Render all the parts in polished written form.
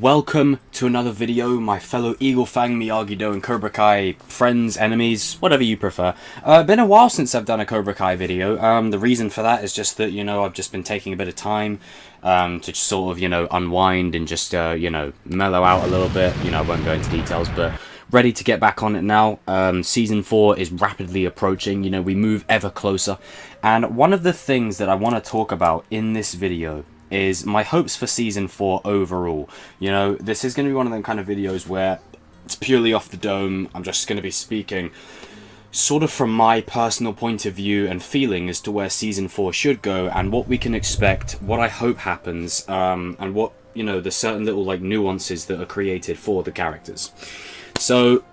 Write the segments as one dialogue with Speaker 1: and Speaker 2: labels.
Speaker 1: Welcome to another video, my fellow Eagle Fang, Miyagi-Do and Cobra Kai friends, enemies, whatever you prefer. Been a while since I've done a Cobra Kai video. The reason for that is just that, I've just been taking a bit of time to sort of, unwind and just, mellow out a little bit. I won't go into details, but ready to get back on it now. Season 4 is rapidly approaching, we move ever closer. And one of the things that I want to talk about in this video is my hopes for Season 4 overall. This is going to be one of them kind of videos where it's purely off the dome. I'm just going to be speaking sort of from my personal point of view and feeling as to where Season 4 should go and what we can expect, what I hope happens, and what, the certain little nuances that are created for the characters. So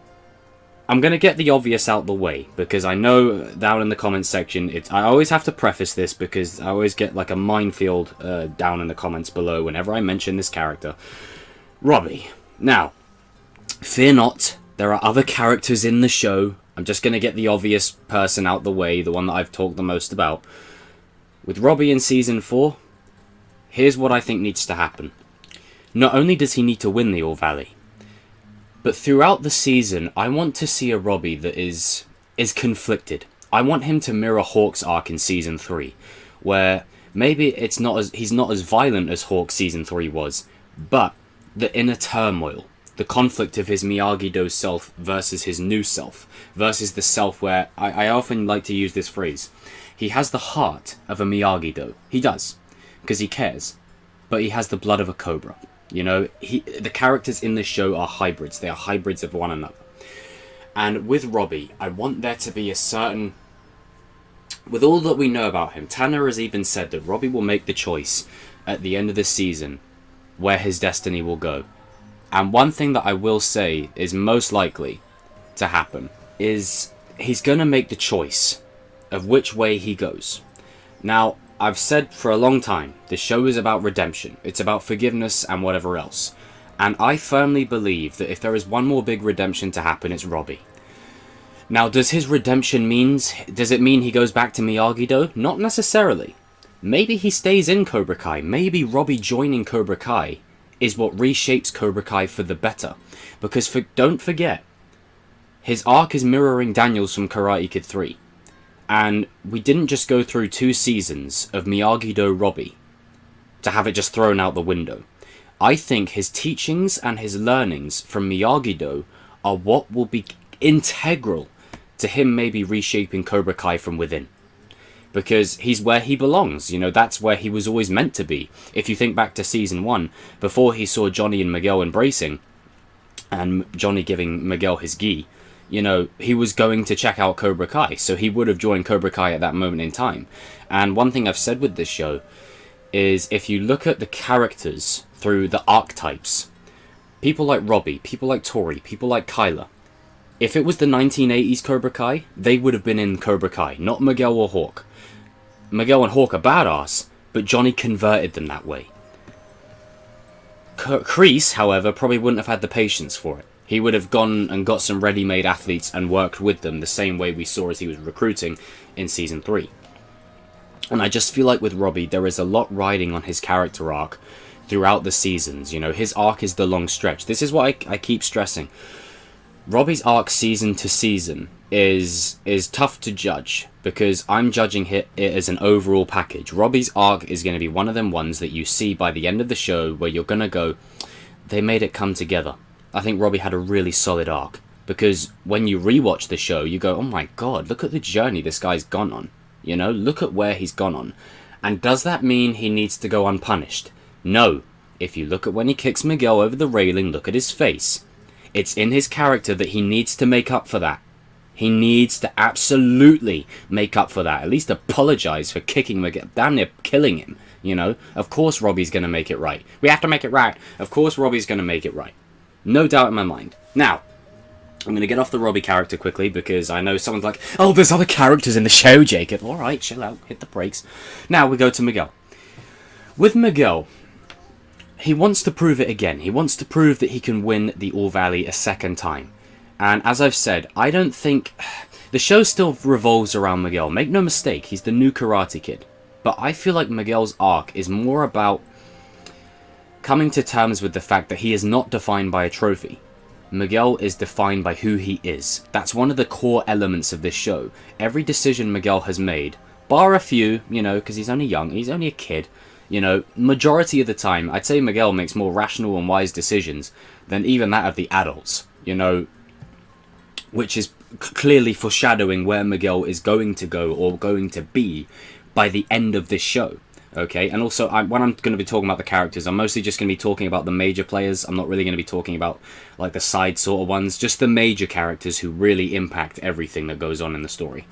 Speaker 1: I'm going to get the obvious out the way, because I know down in the comments section, I always have to preface this because I always get like a minefield down in the comments below whenever I mention this character. Robby. Now, fear not, there are other characters in the show. I'm just going to get the obvious person out the way, the one that I've talked the most about. With Robby in Season 4, here's what I think needs to happen. Not only does he need to win the All Valley, but throughout the season, I want to see a Robby that is conflicted. I want him to mirror Hawk's arc in Season 3, where maybe he's not as violent as Hawk Season 3 was, but the inner turmoil, the conflict of his Miyagi-Do self versus his new self, versus the self where, I often like to use this phrase, he has the heart of a Miyagi-Do. He does, because he cares, but he has the blood of a Cobra. The characters in this show are hybrids. They are hybrids of one another. And with Robby, I want there to be a certain... With all that we know about him, Tanner has even said that Robby will make the choice at the end of the season where his destiny will go. And one thing that I will say is most likely to happen is he's going to make the choice of which way he goes. Now, I've said for a long time, the show is about redemption. It's about forgiveness and whatever else. And I firmly believe that if there is one more big redemption to happen, it's Robby. Now, does his redemption does it mean he goes back to Miyagi-Do? Not necessarily. Maybe he stays in Cobra Kai. Maybe Robby joining Cobra Kai is what reshapes Cobra Kai for the better. Because don't forget, his arc is mirroring Daniel's from Karate Kid 3. And we didn't just go through 2 seasons of Miyagi-Do Robby to have it just thrown out the window. I think his teachings and his learnings from Miyagi-Do are what will be integral to him maybe reshaping Cobra Kai from within. Because he's where he belongs, that's where he was always meant to be. If you think back to Season 1, before he saw Johnny and Miguel embracing, and Johnny giving Miguel his gi, he was going to check out Cobra Kai, so he would have joined Cobra Kai at that moment in time. And one thing I've said with this show is if you look at the characters through the archetypes, people like Robby, people like Tori, people like Kyla, if it was the 1980s Cobra Kai, they would have been in Cobra Kai, not Miguel or Hawk. Miguel and Hawk are badass, but Johnny converted them that way. Kreese, however, probably wouldn't have had the patience for it. He would have gone and got some ready-made athletes and worked with them the same way we saw as he was recruiting in Season 3. And I just feel like with Robby, there is a lot riding on his character arc throughout the seasons. His arc is the long stretch. This is what I keep stressing. Robby's arc season to season is tough to judge because I'm judging it as an overall package. Robby's arc is going to be one of them ones that you see by the end of the show where you're going to go, they made it come together. I think Robby had a really solid arc, because when you rewatch the show, you go, oh my god, look at the journey this guy's gone on. Look at where he's gone on. And does that mean he needs to go unpunished? No. If you look at when he kicks Miguel over the railing, look at his face. It's in his character that he needs to make up for that. He needs to absolutely make up for that. At least apologize for kicking Miguel, damn near killing him. Of course Robby's going to make it right. We have to make it right. Of course Robby's going to make it right. No doubt in my mind. Now, I'm going to get off the Robby character quickly because I know someone's like, oh, there's other characters in the show, Jacob. Alright, chill out, hit the brakes. Now we go to Miguel. With Miguel, he wants to prove it again. He wants to prove that he can win the All Valley a second time. And as I've said, I don't think... The show still revolves around Miguel. Make no mistake, he's the new Karate Kid. But I feel like Miguel's arc is more about coming to terms with the fact that he is not defined by a trophy. Miguel is defined by who he is. That's one of the core elements of this show. Every decision Miguel has made, bar a few, you know, because he's only young, he's only a kid, you know, majority of the time, I'd say Miguel makes more rational and wise decisions than even that of the adults, you know, which is clearly foreshadowing where Miguel is going to go or going to be by the end of this show. Okay, and also when I'm going to be talking about the characters, I'm mostly just going to be talking about the major players. I'm not really going to be talking about like the side sort of ones, just the major characters who really impact everything that goes on in the story.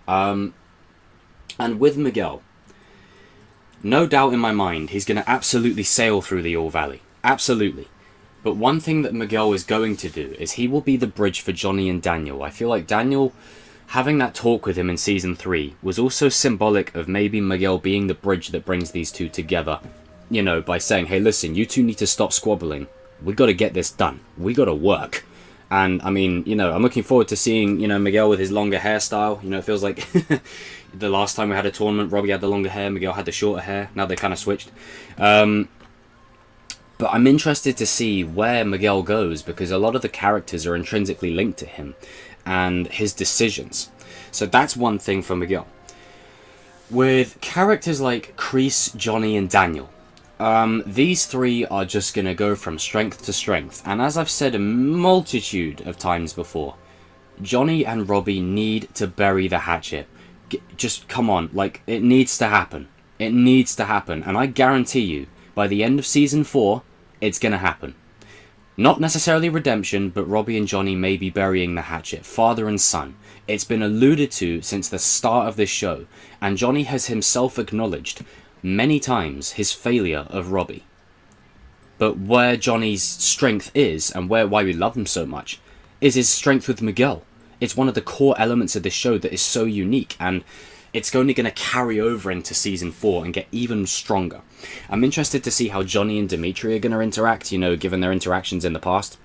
Speaker 1: And with Miguel, no doubt in my mind, he's going to absolutely sail through the All Valley. Absolutely. But one thing that Miguel is going to do is he will be the bridge for Johnny and Daniel. I feel like Daniel, having that talk with him in Season 3, was also symbolic of maybe Miguel being the bridge that brings these two together. You know, by saying, hey, listen, you two need to stop squabbling. We got to get this done. We got to work. And, I mean, you know, I'm looking forward to seeing, you know, Miguel with his longer hairstyle. You know, it feels like the last time we had a tournament, Robby had the longer hair, Miguel had the shorter hair. Now they kind of switched. But I'm interested to see where Miguel goes, because a lot of the characters are intrinsically linked to him and his decisions. So that's one thing for Miguel. With characters like Kreese, Johnny, and Daniel, these three are just going to go from strength to strength. And as I've said a multitude of times before, Johnny and Robby need to bury the hatchet. Just come on, like, it needs to happen. It needs to happen. And I guarantee you, by the end of Season 4, it's going to happen. Not necessarily redemption, but Robby and Johnny may be burying the hatchet, father and son. It's been alluded to since the start of this show, and Johnny has himself acknowledged many times his failure of Robby. But where Johnny's strength is, and why we love him so much, is his strength with Miguel. It's one of the core elements of this show that is so unique, and it's only going to carry over into Season 4 and get even stronger. I'm interested to see how Johnny and Dimitri are going to interact, you know, given their interactions in the past.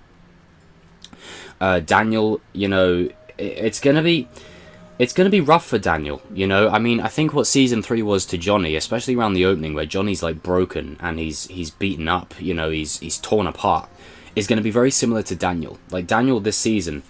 Speaker 1: Daniel, you know, it's going to be rough for Daniel, you know. I mean, I think what Season 3 was to Johnny, especially around the opening where Johnny's like broken and he's beaten up, you know, he's torn apart, is going to be very similar to Daniel. Like Daniel this season,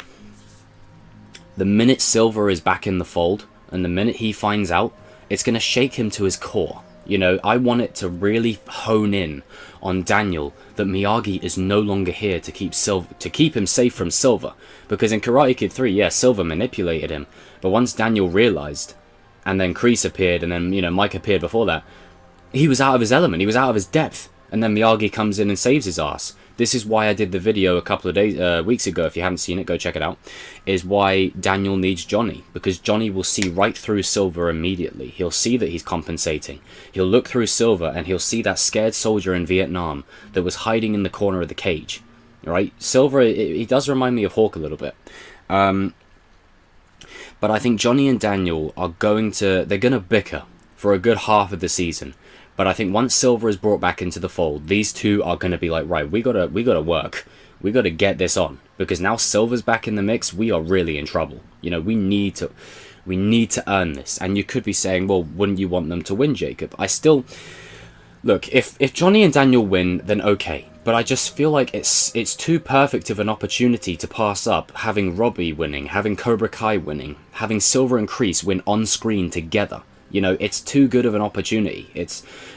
Speaker 1: the minute Silver is back in the fold, and the minute he finds out, it's going to shake him to his core. You know, I want it to really hone in on Daniel that Miyagi is no longer here to keep him safe from Silver. Because in Karate Kid 3, yeah, Silver manipulated him. But once Daniel realized, and then Kreese appeared, and then, you know, Mike appeared before that, he was out of his element, he was out of his depth. And then Miyagi comes in and saves his ass. This is why I did the video a couple of weeks ago. If you haven't seen it, go check it out. Is why Daniel needs Johnny. Because Johnny will see right through Silver immediately. He'll see that he's compensating. He'll look through Silver and he'll see that scared soldier in Vietnam that was hiding in the corner of the cage. Right? Silver, he does remind me of Hawk a little bit. But I think Johnny and Daniel are they're going to bicker for a good half of the season. But I think once Silver is brought back into the fold, these two are going to be like, right, we gotta work. We gotta get this on. Because now Silver's back in the mix, we are really in trouble. You know, we need to earn this. And you could be saying, well, wouldn't you want them to win, Jacob? Look, if Johnny and Daniel win, then okay. But I just feel like it's too perfect of an opportunity to pass up having Robby winning, having Cobra Kai winning, having Silver and Kreese win on screen together. You know, it's too good of an opportunity.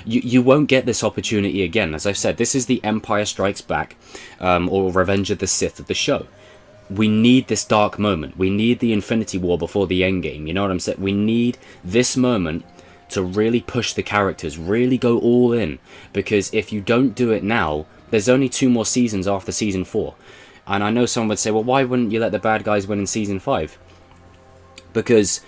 Speaker 1: You won't get this opportunity again. As I've said, this is the Empire Strikes Back, or Revenge of the Sith of the show. We need this dark moment. We need the Infinity War before the Endgame. You know what I'm saying? We need this moment to really push the characters, really go all in. Because if you don't do it now, there's only 2 more seasons after Season 4. And I know someone would say, well, why wouldn't you let the bad guys win in Season 5? Because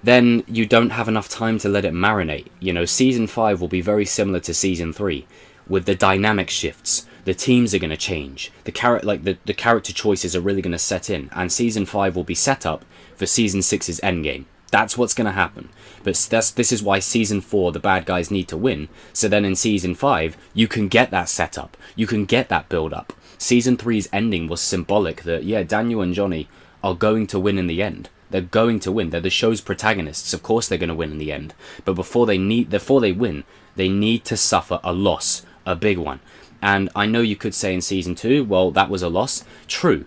Speaker 1: then you don't have enough time to let it marinate. You know, Season 5 will be very similar to Season 3, with the dynamic shifts. The teams are going to change. The character choices are really going to set in, and Season 5 will be set up for Season 6's endgame. That's what's going to happen. But this is why Season 4, the bad guys need to win, so then in Season 5, you can get that setup. You can get that build-up. Season 3's ending was symbolic that, yeah, Daniel and Johnny are going to win in the end. They're going to win. They're the show's protagonists. Of course they're going to win in the end. But before they win, they need to suffer a loss, a big one. And I know you could say in Season 2, well, that was a loss. True.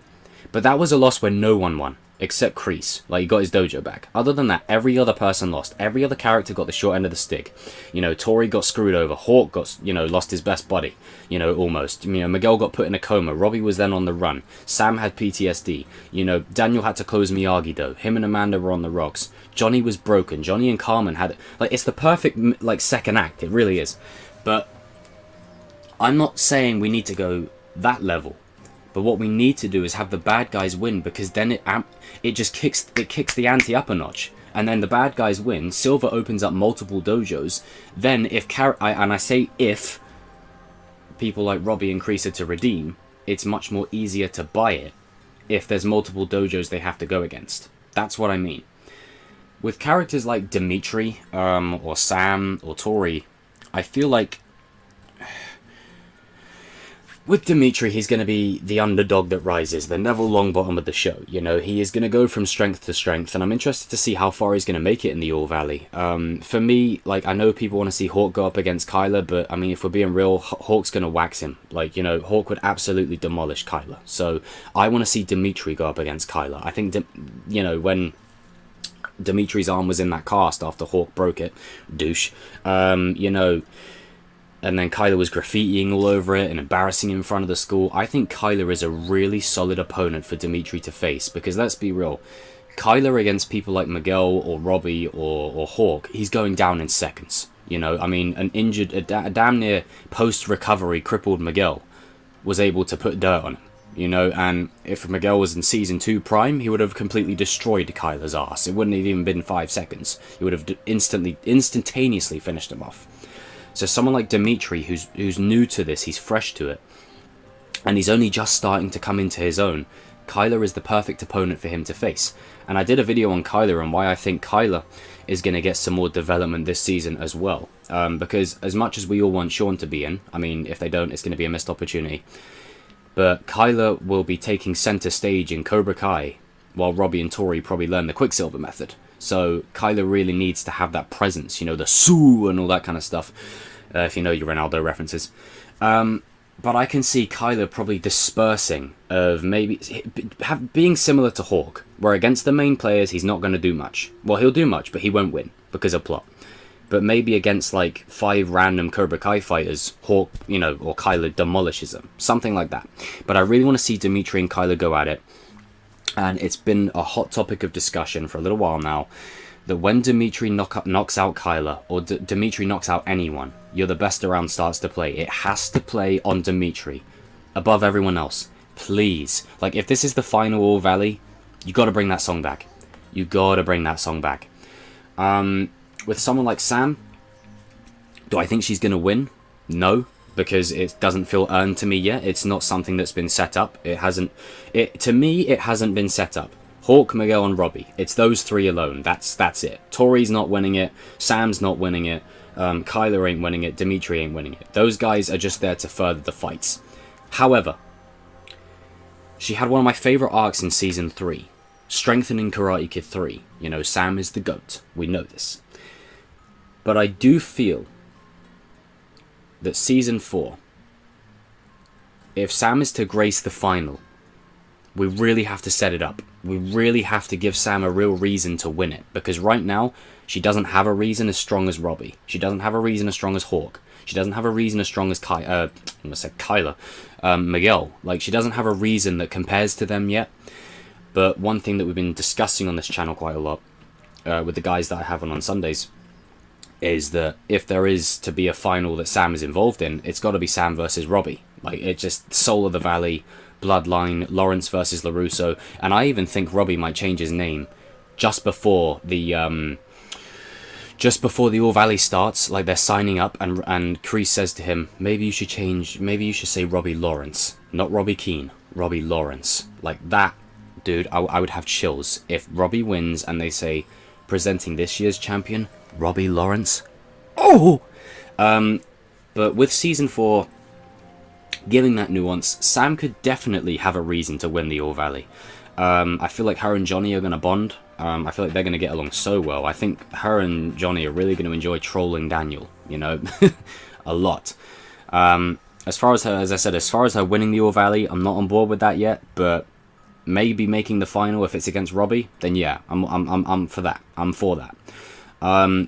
Speaker 1: But that was a loss when no one won. Except Kreese. Like, he got his dojo back. Other than that, every other person lost. Every other character got the short end of the stick. You know, Tori got screwed over. Hawk got, you know, lost his best buddy. You know, almost. You know, Miguel got put in a coma. Robby was then on the run. Sam had PTSD. You know, Daniel had to close Miyagi-Do. Him and Amanda were on the rocks. Johnny was broken. Johnny and Carmen had... Like, it's the perfect, like, second act. It really is. But I'm not saying we need to go that level. But what we need to do is have the bad guys win, because then it just kicks the ante up a notch. And then the bad guys win. Silver opens up multiple dojos. Then I say if people like Robby and Kreese are to redeem, it's much more easier to buy it if there's multiple dojos they have to go against. That's what I mean. With characters like Dimitri, or Sam, or Tori, I feel like with Dimitri, he's going to be the underdog that rises, the Neville Longbottom of the show. You know, he is going to go from strength to strength, and I'm interested to see how far he's going to make it in the All Valley. For me, like, I know people want to see Hawk go up against Kyler, but, I mean, if we're being real, Hawk's going to wax him. Like, you know, Hawk would absolutely demolish Kyler. So, I want to see Dimitri go up against Kyler. I think, you know, when Dimitri's arm was in that cast after Hawk broke it, douche, you know... And then Kyler was graffitiing all over it and embarrassing him in front of the school. I think Kyler is a really solid opponent for Dimitri to face. Because let's be real, Kyler against people like Miguel or Robby or Hawk, he's going down in seconds. You know, I mean, an injured, a damn near post-recovery crippled Miguel was able to put dirt on him. You know, and if Miguel was in Season 2 Prime, he would have completely destroyed Kyler's ass. It wouldn't have even been 5 seconds. He would have instantaneously finished him off. So someone like Dimitri, who's new to this, he's fresh to it, and he's only just starting to come into his own, Kyler is the perfect opponent for him to face. And I did a video on Kyler and why I think Kyler is going to get some more development this season as well. Because as much as we all want Sean to be in, I mean, if they don't, it's going to be a missed opportunity. But Kyler will be taking center stage in Cobra Kai, while Robby and Tori probably learn the Quicksilver method. So Kyler really needs to have that presence, you know, the Sue and all that kind of stuff, if you know your Ronaldo references. But I can see Kyler probably dispersing of maybe being similar to Hawk, where against the main players he's not going to do much. Well, he'll do much, but he won't win because of plot. But maybe against like 5 random Cobra Kai fighters, Hawk, you know, or Kyler demolishes them, something like that. But I really want to see Dimitri and Kyler go at it. And it's been a hot topic of discussion for a little while now, that when Dimitri knocks out Kyler, or Dimitri knocks out anyone, You're the Best Around starts to play. It has to play on Dimitri, above everyone else. Please. Like, if this is the final All Valley, you got to bring that song back. You got to bring that song back. With someone like Sam, do I think she's going to win? No. Because it doesn't feel earned to me yet. It's not something that's been set up. To me, it hasn't been set up. Hawk, Miguel, and Robby. It's those 3 alone. That's it. Tori's not winning it. Sam's not winning it. Kyler ain't winning it. Dimitri ain't winning it. Those guys are just there to further the fights. However, she had one of my favourite arcs in Season 3. Strengthening Karate Kid 3. You know, Sam is the GOAT. We know this. But I do feel that Season 4, if Sam is to grace the final, we really have to set it up. We really have to give Sam a real reason to win it. Because right now, she doesn't have a reason as strong as Robby. She doesn't have a reason as strong as Hawk. She doesn't have a reason as strong as Kyler. Miguel. Like, she doesn't have a reason that compares to them yet. But one thing that we've been discussing on this channel quite a lot, with the guys that I have on Sundays, is that if there is to be a final that Sam is involved in, it's got to be Sam versus Robby. Like, it's just Soul of the Valley, Bloodline, Lawrence versus LaRusso, and I even think Robby might change his name just before the All Valley starts. Like, they're signing up, and Kreese says to him, maybe you should say Robby Lawrence, not Robby Keane, Robby Lawrence. Like that, dude, I would have chills if Robby wins and they say, presenting this year's champion, Robby Lawrence. Oh! But with Season 4 giving that nuance, Sam could definitely have a reason to win the All Valley. I feel like her and Johnny are going to bond. I feel like they're going to get along so well. I think her and Johnny are really going to enjoy trolling Daniel, you know, a lot. As far as her, as I said, as far as her winning the All Valley, I'm not on board with that yet. But maybe making the final if it's against Robby, then yeah, I'm for that. I'm for that.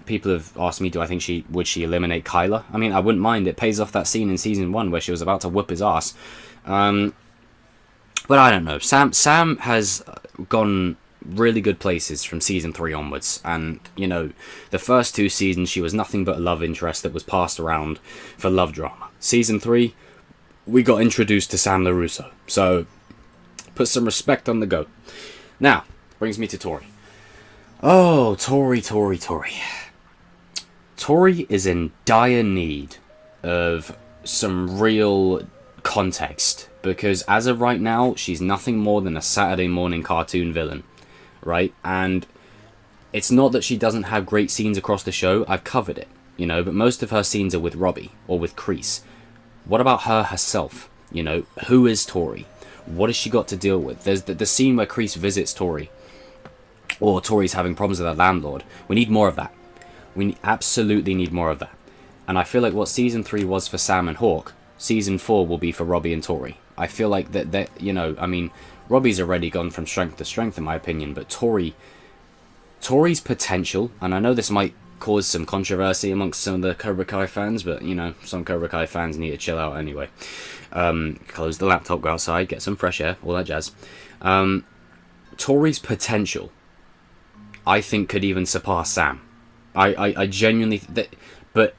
Speaker 1: People have asked me, do I think would she eliminate Kyler? I mean, I wouldn't mind. It pays off that scene in season 1 where she was about to whoop his ass. But I don't know. Sam has gone really good places from season 3 onwards, and you know, the first 2 seasons she was nothing but a love interest that was passed around for love drama. Season 3, we got introduced to Sam LaRusso, so put some respect on the goat. Now, brings me to Tori. Oh, Tori. Tori is in dire need of some real context, because as of right now, she's nothing more than a Saturday morning cartoon villain, right? And it's not that she doesn't have great scenes across the show, I've covered it, you know, but most of her scenes are with Robby or with Kreese. What about her herself? You know, who is Tori? What has she got to deal with? There's the scene where Kreese visits Tori, or Tori's having problems with her landlord. We need more of that. We absolutely need more of that. And I feel like what season 3 was for Sam and Hawk, season 4 will be for Robby and Tori. I feel like that you know, I mean, Robby's already gone from strength to strength in my opinion, but Tori's potential, and I know this might cause some controversy amongst some of the Cobra Kai fans, but you know, some Cobra Kai fans need to chill out anyway. Close the laptop, go outside, get some fresh air, all that jazz. Tori's potential, I think, could even surpass Sam. I genuinely... But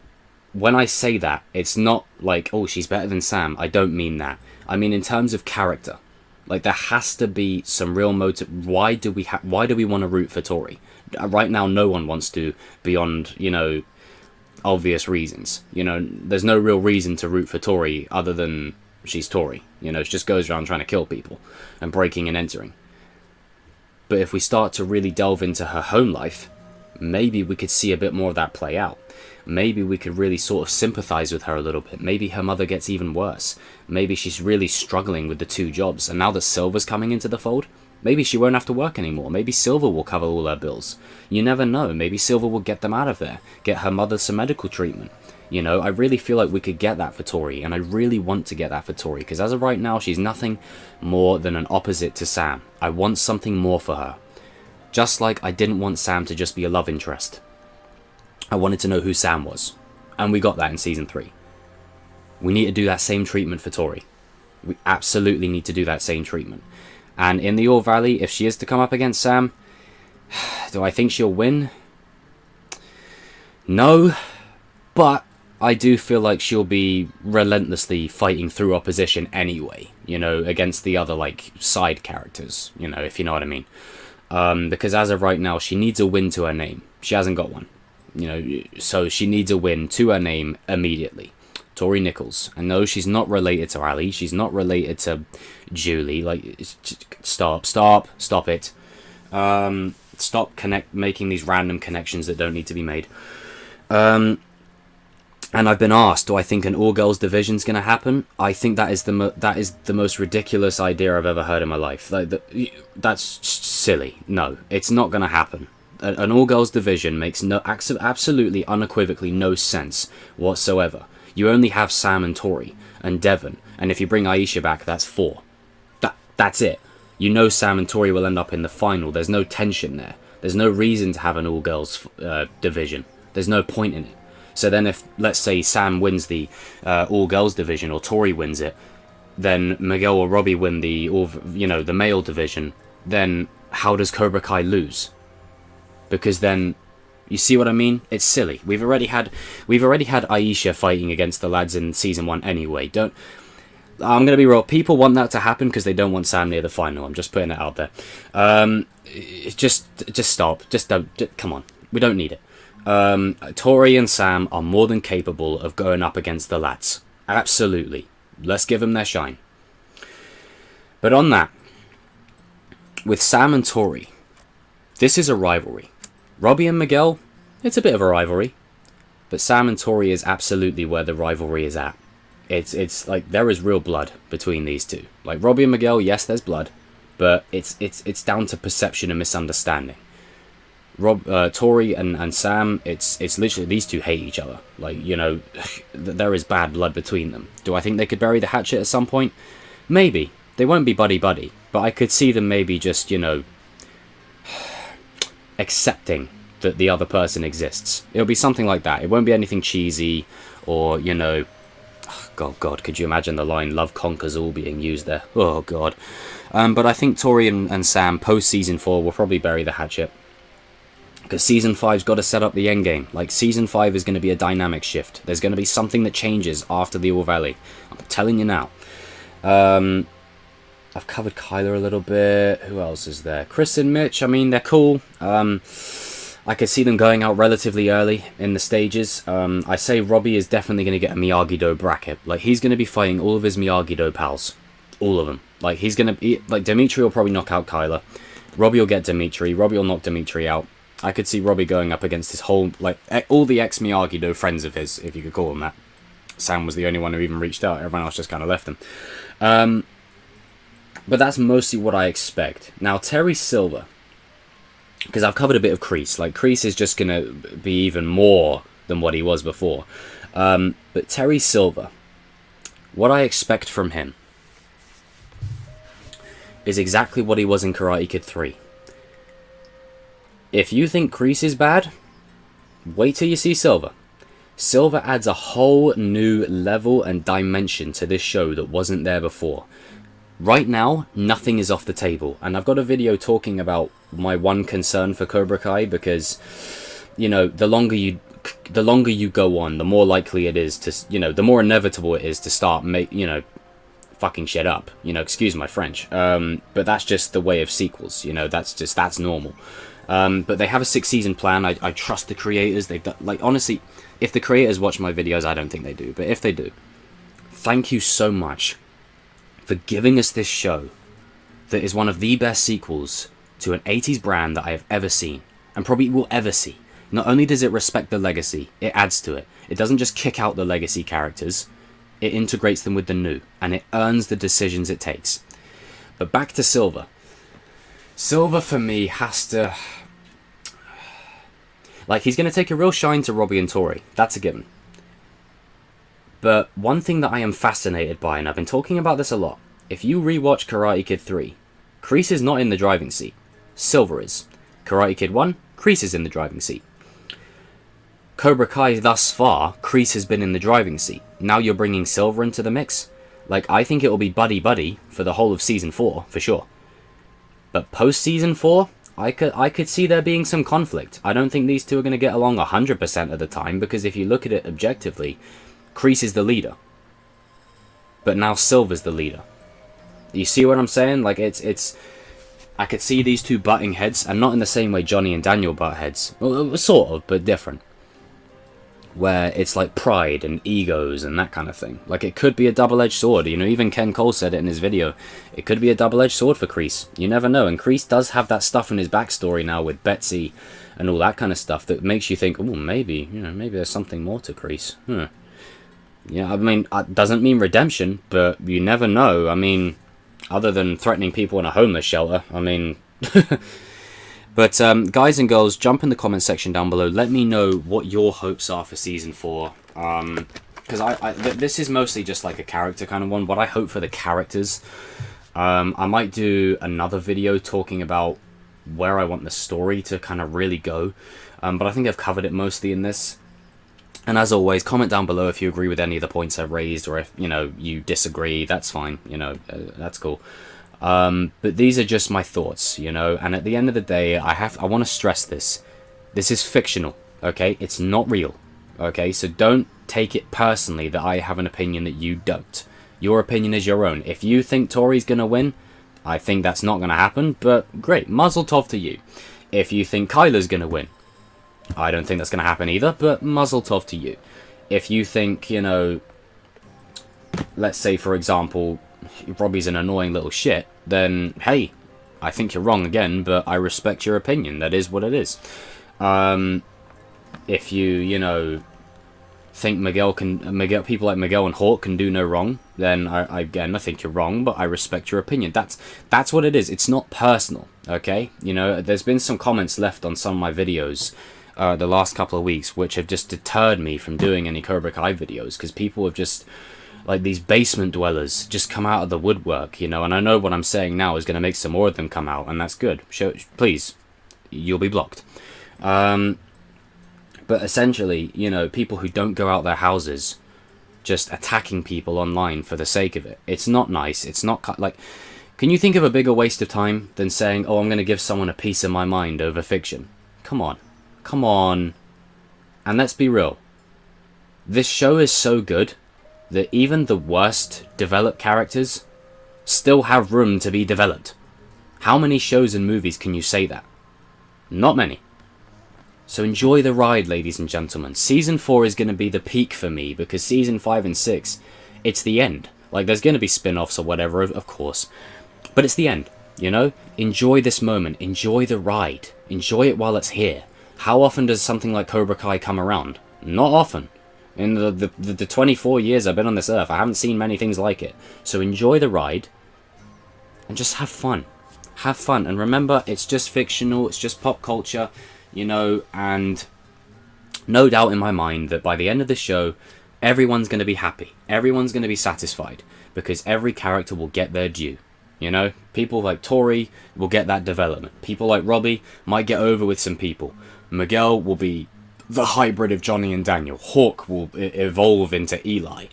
Speaker 1: when I say that, it's not like, oh, she's better than Sam. I don't mean that. I mean in terms of character. Like, there has to be some real motive. Why do we want to root for Tori? Right now, no one wants to, beyond, you know, obvious reasons. You know, there's no real reason to root for Tori other than she's Tori. You know, she just goes around trying to kill people and breaking and entering. But if we start to really delve into her home life, maybe we could see a bit more of that play out. Maybe we could really sort of sympathize with her a little bit. Maybe her mother gets even worse. Maybe she's really struggling with the 2 jobs. And now that Silver's coming into the fold, maybe she won't have to work anymore. Maybe Silver will cover all her bills. You never know. Maybe Silver will get them out of there. Get her mother some medical treatment. You know, I really feel like we could get that for Tori. And I really want to get that for Tori. Because as of right now, she's nothing more than an opposite to Sam. I want something more for her. Just like I didn't want Sam to just be a love interest. I wanted to know who Sam was. And we got that in season 3. We need to do that same treatment for Tori. We absolutely need to do that same treatment. And in the All Valley, if she is to come up against Sam, do I think she'll win? No. But I do feel like she'll be relentlessly fighting through opposition anyway. You know, against the other, like, side characters. You know, if you know what I mean. Because as of right now, she needs a win to her name. She hasn't got one. You know, so she needs a win to her name immediately. Tori Nichols. And no, she's not related to Ali. She's not related to Julie. Like, stop it. Stop making these random connections that don't need to be made. And I've been asked, do I think an all-girls division's going to happen? I think that is the most ridiculous idea I've ever heard in my life. That's silly. No, it's not going to happen. An all-girls division makes absolutely unequivocally no sense whatsoever. You only have Sam and Tori and Devon, and if you bring Aisha back, that's 4. That's it. You know Sam and Tori will end up in the final. There's no tension there. There's no reason to have an all-girls division. There's no point in it. So then if, let's say, Sam wins the all-girls division or Tori wins it, then Miguel or Robby win the male division, then how does Cobra Kai lose? Because then, you see what I mean? It's silly. We've already had Aisha fighting against the lads in season 1 anyway. I'm gonna be real. People want that to happen because they don't want Sam near the final. I'm just putting it out there. Just stop. Come on. We don't need it. Tori and Sam are more than capable of going up against the lads. Absolutely. Let's give them their shine. But on that, with Sam and Tori, this is a rivalry. Robby and Miguel, it's a bit of a rivalry. But Sam and Tori is absolutely where the rivalry is at. It's like there is real blood between these two. Like Robby and Miguel, yes, there's blood. But it's down to perception and misunderstanding. Tori and Sam, it's literally these two hate each other. Like, you know, there is bad blood between them. Do I think they could bury the hatchet at some point? Maybe. They won't be buddy-buddy, but I could see them maybe just, you know, accepting that the other person exists. It'll be something like that. It won't be anything cheesy or, you know... God, could you imagine the line, love conquers all being used there? Oh, God. But I think Tori and Sam, post-Season 4, will probably bury the hatchet. Because Season 5's got to set up the endgame. Like, Season 5 is going to be a dynamic shift. There's going to be something that changes after the All Valley. I'm telling you now. I've covered Kyler a little bit. Who else is there? Chris and Mitch, I mean, they're cool. I could see them going out relatively early in the stages. I say Robby is definitely going to get a Miyagi-Do bracket. Like, he's going to be fighting all of his Miyagi-Do pals. All of them. Like, he's going to... Like, Dimitri will probably knock out Kyler. Robby will get Dimitri. Robby will knock Dimitri out. I could see Robby going up against his whole... Like, all the ex-Miyagi-Do friends of his, if you could call them that. Sam was the only one who even reached out. Everyone else just kind of left him. But that's mostly what I expect. Now, Terry Silver... Because I've covered a bit of Kreese. Like, Kreese is just going to be even more than what he was before. But Terry Silver, what I expect from him is exactly what he was in Karate Kid 3. If you think Kreese is bad, wait till you see Silver. Silver adds a whole new level and dimension to this show that wasn't there before. Right now, nothing is off the table, and I've got a video talking about my one concern for Cobra Kai, because, you know, the longer you go on, the more likely it is to, you know, the more inevitable it is to start fucking shit up. You know, excuse my French. But that's just the way of sequels. You know, that's normal. But they have a 6-season plan. I trust the creators. They've done, like, honestly, if the creators watch my videos, I don't think they do, but if they do, thank you so much for giving us this show that is one of the best sequels to an 80s brand that I have ever seen, and probably will ever see. Not only does it respect the legacy, it adds to it. It doesn't just kick out the legacy characters, it integrates them with the new, and it earns the decisions it takes. But back to Silver. Silver, for me, has to... Like, he's going to take a real shine to Robby and Tori. That's a given. But one thing that I am fascinated by, and I've been talking about this a lot, if you rewatch Karate Kid 3, Kreese is not in the driving seat. Silver is. Karate Kid 1, Kreese is in the driving seat. Cobra Kai thus far, Kreese has been in the driving seat. Now you're bringing Silver into the mix? Like, I think it will be buddy-buddy for the whole of Season 4, for sure. But post-Season 4, I could see there being some conflict. I don't think these two are going to get along 100% of the time, because if you look at it objectively, Kreese is the leader. But now Silver's the leader. You see what I'm saying? Like, it's... I could see these two butting heads, and not in the same way Johnny and Daniel butt heads. Well, sort of, but different. Where it's like pride and egos and that kind of thing. Like, it could be a double-edged sword. You know, even Ken Cole said it in his video. It could be a double-edged sword for Kreese. You never know. And Kreese does have that stuff in his backstory now with Betsy and all that kind of stuff that makes you think, oh, maybe, you know, maybe there's something more to Kreese. Yeah, I mean, it doesn't mean redemption, but you never know. I mean, other than threatening people in a homeless shelter, I mean... But, guys and girls, jump in the comment section down below. Let me know what your hopes are for Season 4. Because this is mostly just like a character kind of one. What I hope for the characters. I might do another video talking about where I want the story to kind of really go. But I think I've covered it mostly in this. And as always, comment down below if you agree with any of the points I've raised, or if, you know, you disagree. That's fine. You know, that's cool. But these are just my thoughts, you know, and at the end of the day, I want to stress this. This is fictional, okay? It's not real, okay? So don't take it personally that I have an opinion that you don't. Your opinion is your own. If you think Tori's going to win, I think that's not going to happen, but great, muzzle tov to you. If you think Kyler's going to win, I don't think that's going to happen either, but muzzle tov to you. If you think, you know, let's say, for example, Robby's an annoying little shit, then, hey, I think you're wrong again, but I respect your opinion. That is what it is. If you, you know, think people like Miguel and Hawk can do no wrong, then I think you're wrong, but I respect your opinion. That's what it is. It's not personal, okay? You know, there's been some comments left on some of my videos the last couple of weeks, which have just deterred me from doing any Cobra Kai videos, because people have just, like, these basement dwellers just come out of the woodwork, you know, and I know what I'm saying now is going to make some more of them come out, and that's good. Please, you'll be blocked. But essentially, you know, people who don't go out their houses just attacking people online for the sake of it. It's not nice. It's not, like, can you think of a bigger waste of time than saying, oh, I'm going to give someone a piece of my mind over fiction? Come on. Come on. And let's be real. This show is so good that even the worst developed characters still have room to be developed. How many shows and movies can you say that? Not many. So enjoy the ride, ladies and gentlemen. Season 4 is going to be the peak for me, because Season 5 and 6, it's the end. Like, there's going to be spin-offs or whatever, of course. But it's the end, you know? Enjoy this moment. Enjoy the ride. Enjoy it while it's here. How often does something like Cobra Kai come around? Not often. In the 24 years I've been on this earth, I haven't seen many things like it. So enjoy the ride, and just have fun. Have fun. And remember, it's just fictional, it's just pop culture, you know, and no doubt in my mind that by the end of the show, everyone's going to be happy. Everyone's going to be satisfied, because every character will get their due. You know, people like Tori will get that development. People like Robby might get over with some people. Miguel will be the hybrid of Johnny and Daniel. Hawk will evolve into Eli.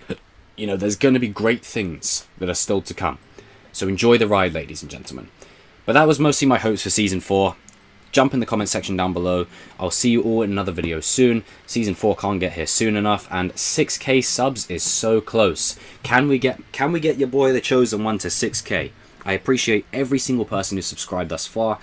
Speaker 1: You know, there's going to be great things that are still to come. So enjoy the ride, ladies and gentlemen. But that was mostly my hopes for Season 4. Jump in the comment section down below. I'll see you all in another video soon. Season 4 can't get here soon enough, and 6k subs is so close. Can we get your boy the Chosen One to 6k? I appreciate every single person who's subscribed thus far.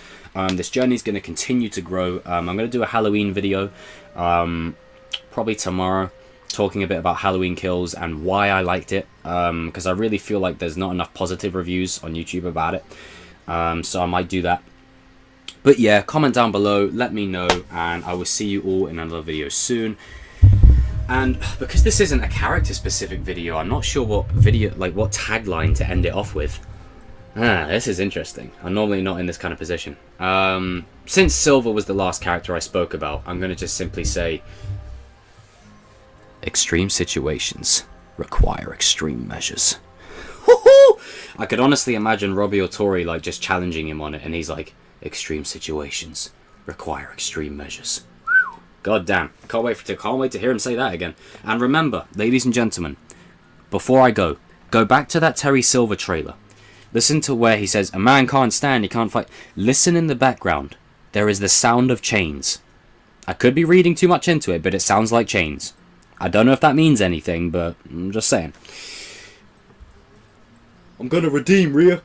Speaker 1: This journey is going to continue to grow. I'm going to do a Halloween video, probably tomorrow, talking a bit about Halloween Kills and why I liked it, because I really feel like there's not enough positive reviews on YouTube about it. So I might do that. But yeah, comment down below, let me know, and I will see you all in another video soon. And because this isn't a character specific video, I'm not sure what what tagline to end it off with. This is interesting. I'm normally not in this kind of position. Since Silver was the last character I spoke about, I'm going to just simply say, extreme situations require extreme measures. I could honestly imagine Robby or Tori like just challenging him on it, and he's like, extreme situations require extreme measures. God damn. Can't wait to hear him say that again. And remember, ladies and gentlemen, before I go back to that Terry Silver trailer. Listen to where he says, a man can't stand, he can't fight. Listen in the background. There is the sound of chains. I could be reading too much into it, but it sounds like chains. I don't know if that means anything, but I'm just saying. I'm gonna redeem Rhea.